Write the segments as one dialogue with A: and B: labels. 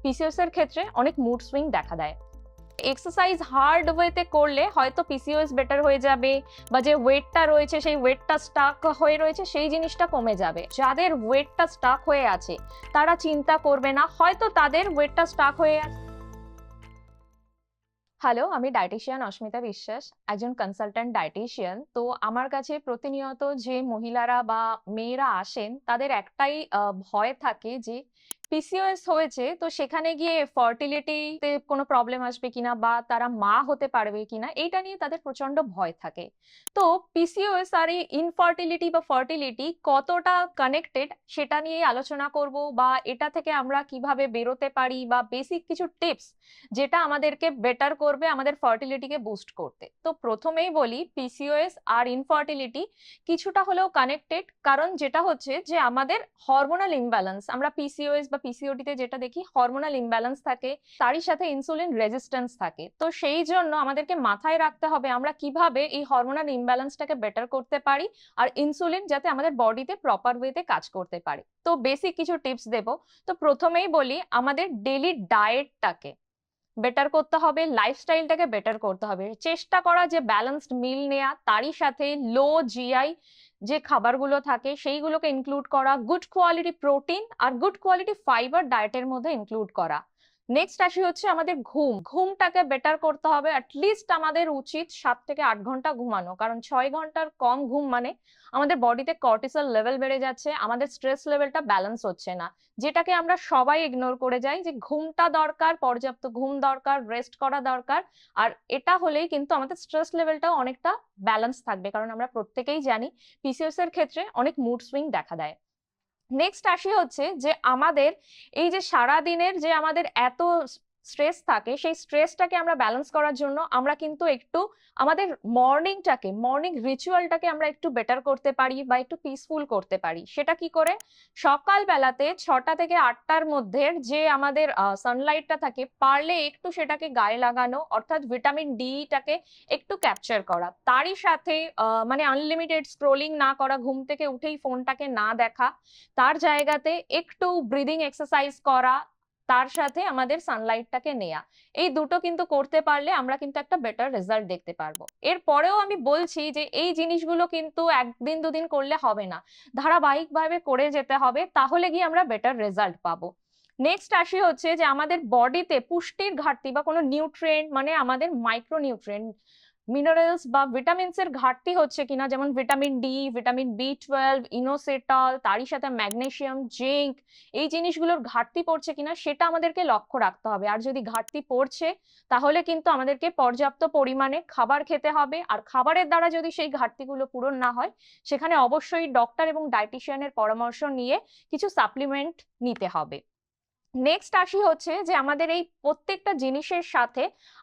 A: PCOS এর ক্ষেত্রে অনেক মুড সুইং দেখা দেয়। এক্সারসাইজ হার্ড ওয়েতে করলে হয়তো পিসিওএস বেটার হয়ে যাবে, বা যে ওয়েটটা রয়েছে সেই ওয়েটটা স্টাক হয়ে রয়েছে সেই জিনিসটা কমে যাবে। যাদের ওয়েটটা স্টাক হয়ে আছে তারা চিন্তা করবে না, হয়তো তাদের ওয়েটটা স্টাক হয়ে আছে। হ্যালো, আমি ডায়েটিশিয়ান অস্মিতা বিশ্বাস, একজন কনসালট্যান্ট ডায়েটিশিয়ান। তো আমার কাছে প্রতিনিয়ত যে মহিলারা বা মেয়েরা আসেন তাদের একটাই ভয় থাকে যে পিসিওএস হয়েছে, তো সেখানে গিয়ে ফার্টিলিটিতে কোনো প্রবলেম আসবে কিনা বা তারা মা হতে পারবে কিনা, এইটা নিয়ে তাদের প্রচন্ড ভয় থাকে। তো পিসিওএস আর এই ইনফার্টিলিটি বা ফার্টিলিটি কতটা কানেক্টেড সেটা নিয়ে আলোচনা করব, বা এটা থেকে আমরা কিভাবে বেরোতে পারি, বা বেসিক কিছু টিপস যেটা আমাদেরকে বেটার করবে আমাদের ফার্টিলিটিকে বুস্ট করতে। তো প্রথমেই বলি, পিসিওএস আর ইনফার্টিলিটি কিছুটা হলেও কানেক্টেড, কারণ যেটা হচ্ছে যে আমাদের হরমোনাল ইমব্যালেন্স, আমরা পিসিওএস বা পিসিওডি তে যেটা দেখি হরমোনাল ইমব্যালেন্স থাকে, তারই সাথে ইনসুলিন রেজিস্ট্যান্স থাকে। তো সেই জন্য আমাদেরকে মাথায় রাখতে হবে আমরা কিভাবে এই হরমোনাল ইমব্যালেন্সটাকে বেটার করতে পারি, আর ইনসুলিন যাতে আমাদের বডিতে প্রপার ওয়েতে কাজ করতে পারে। তো বেসিক কিছু টিপস দেব। তো প্রথমেই বলি, আমাদের ডেইলি ডায়েটটাকে বেটার করতে হবে, লাইফস্টাইলটাকে বেটার করতে হবে, চেষ্টা করা যে ব্যালেন্সড মিল নেয়া, তারই সাথে লো জিআই যে খাবারগুলো থাকে সেইগুলোকে ইনক্লুড করা, গুড কোয়ালিটি প্রোটিন আর গুড কোয়ালিটি ফাইবার ডায়েটের মধ্যে ইনক্লুড করা। নেক্সট আসি হচ্ছে আমাদের ঘুমটাকে বেটার করতে হবে। অ্যাটলিস্ট আমাদের উচিত 7 থেকে 8 ঘন্টা ঘুমানো, কারণ 6 ঘন্টার কম ঘুম মানে আমাদের বডিতে কর্টিসল লেভেল বেড়ে যাচ্ছে, আমাদের স্ট্রেস লেভেলটা ব্যালেন্স হচ্ছে না, যেটাকে আমরা সবাই ইগনোর করে যাই। যে ঘুমটা দরকার, পর্যাপ্ত ঘুম দরকার, রেস্ট করা দরকার। আর এটা হলেই কিন্তু আমাদের স্ট্রেস লেভেলটাও অনেকটা ব্যালেন্স থাকবে, কারণ আমরা প্রত্যেকেই জানি পিসিওএস এর ক্ষেত্রে অনেক মুড সুইং দেখা দেয়। নেক্সট আসি হচ্ছে যে আমাদের এই যে সারা দিনের যে আমাদের এত স্ট্রেস থাকে, সেই স্ট্রেসটাকে আমরা ব্যালেন্স করার জন্য আমরা কিন্তু একটু আমাদের মর্নিং রিচুয়ালটাকে আমরা একটু বেটার করতে পারি বা একটু পিসফুল করতে পারি। সেটা কি করে? সকাল বেলাতে 6টা থেকে 8টার মধ্যে যে আমাদের সানলাইটটা থাকে, পারলে একটু সেটাকে গায়ে লাগানো, অর্থাৎ ভিটামিন ডি টাকে একটু ক্যাপচার করা। তারই সাথে মানে আনলিমিটেড স্ক্রোলিং না করা, ঘুম থেকে উঠেই ফোনটাকে না দেখা, তার জায়গাতে একটু ব্রিদিং এক্সারসাইজ করা, তার সাথে আমাদের সানলাইটটাকে নেয়া। এই দুটো কিন্তু করতে পারলে আমরা কিন্তু একটা বেটার রেজাল্ট দেখতে পারবো। এরপরেও আমি বলছি যে এই জিনিসগুলো কিন্তু একদিন দুদিন করলে হবে না, ধারাবাহিকভাবে করে যেতে হবে, তাহলে গিয়ে আমরা বেটার রেজাল্ট পাবো। নেক্সট আসি হচ্ছে যে আমাদের বডিতে পুষ্টির ঘাটতি বা কোনো নিউট্রিয়েন্ট, মানে আমাদের মাইক্রোনিউট্রিয়েন্ট, মিনারেলস বা ভিটামিনস এর ঘাটতি হচ্ছে কিনা, যেমন ভিটামিন ডি, ভিটামিন বি12, ইনোসেটল, তারই সাথে ম্যাগনেসিয়াম, জিঙ্ক, এই জিনিসগুলোর ঘাটতি পড়ছে কিনা সেটা আমাদেরকে লক্ষ্য রাখতে হবে। আর যদি ঘাটতি পড়ছে তাহলে কিন্তু আমাদেরকে পর্যাপ্ত পরিমাণে খাবার খেতে হবে, আর খাবারের দ্বারা যদি সেই ঘাটতিগুলো পূরণ না হয়, সেখানে অবশ্যই ডক্টর এবং ডায়েটিশিয়ানের পরামর্শ নিয়ে কিছু সাপ্লিমেন্ট নিতে হবে। নেক্সট আসি হচ্ছে যে আমাদের এই প্রত্যেকটা জিনিসের সাথে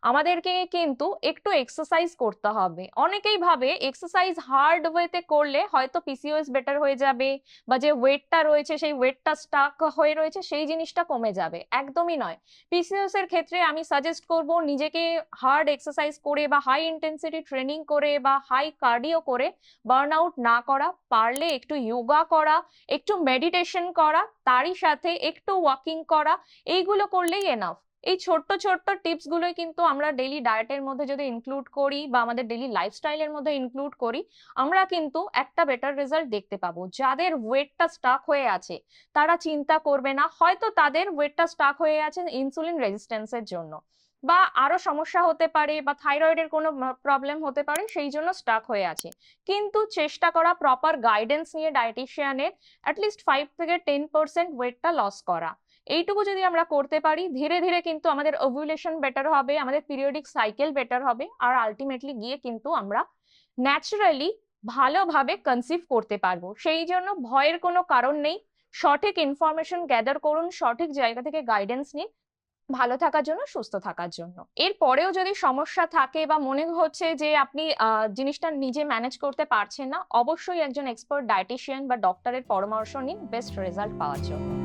A: আমাদেরকে কিন্তু একটু এক্সারসাইজ করতে হবে। অনেকেই ভাবে এক্সারসাইজ হার্ড ওয়েতে করলে হয়তো পিসিওএস বেটার হয়ে যাবে, বা যে ওয়েটটা রয়েছে সেই ওয়েটটা স্টাক হয়ে রয়েছে সেই জিনিসটা কমে যাবে। একদমই নয়। পিসিওএস এর ক্ষেত্রে আমি সাজেস্ট করব নিজেকে হার্ড এক্সারসাইজ করে বা হাই ইন্টেন্সিটি ট্রেনিং করে বা হাই কার্ডিও করে বার্ন আউট না করা, পারলে একটু যোগা করা, একটু মেডিটেশন করা, তারই সাথে একটু ওয়াকিং করা, এইগুলো করলেই এনাফ। এই ছোট্ট ছোট্ট টিপস গুলোই কিন্তু আমরা ডেইলি ডায়েটের মধ্যে যদি ইনক্লুড করি বা আমাদের ডেইলি লাইফস্টাইলের মধ্যে ইনক্লুড করি, আমরা কিন্তু একটা বেটার রেজাল্ট দেখতে পাবো। যাদের ওয়েটটা স্টাক হয়ে আছে তারা চিন্তা করবে না, হয়তো তাদের ওয়েটটা স্টাক হয়ে আছে ইনসুলিন রেজিস্ট্যান্সের জন্য, বা আরো সমস্যা হতে পারে, বা থাইরয়েডের কোনো প্রবলেম হতে পারে, সেই জন্য স্টাক হয়ে আছে। কিন্তু চেষ্টা করা প্রপার গাইডেন্স নিয়ে ডায়েটিশিয়ানের, অ্যাটলিস্ট 5 থেকে 10% ওয়েটটা লস করা। এইটুকু যদি আমরা করতে পারি, ধীরে ধীরে কিন্তু আমাদের ওভুলেশন বেটার হবে, আমাদের পিরিয়ডিক সাইকেল বেটার হবে, আর আলটিমেটলি গিয়ে কিন্তু আমরা ন্যাচারালি ভালোভাবে কনসিভ করতে পারবো। সেই জন্য ভয়ের কোনো কারণ নেই। সঠিক ইনফরমেশন গ্যাদার করুন, সঠিক জায়গা থেকে গাইডেন্স নিন, ভালো থাকার জন্য, সুস্থ থাকার জন্য। এরপরেও যদি সমস্যা থাকে বা মনে হচ্ছে যে আপনি জিনিসটা নিজে ম্যানেজ করতে পারছেন না, অবশ্যই একজন এক্সপার্ট ডায়েটিশিয়ান বা ডক্টরের পরামর্শ নিন বেস্ট রেজাল্ট পাওয়ার জন্য।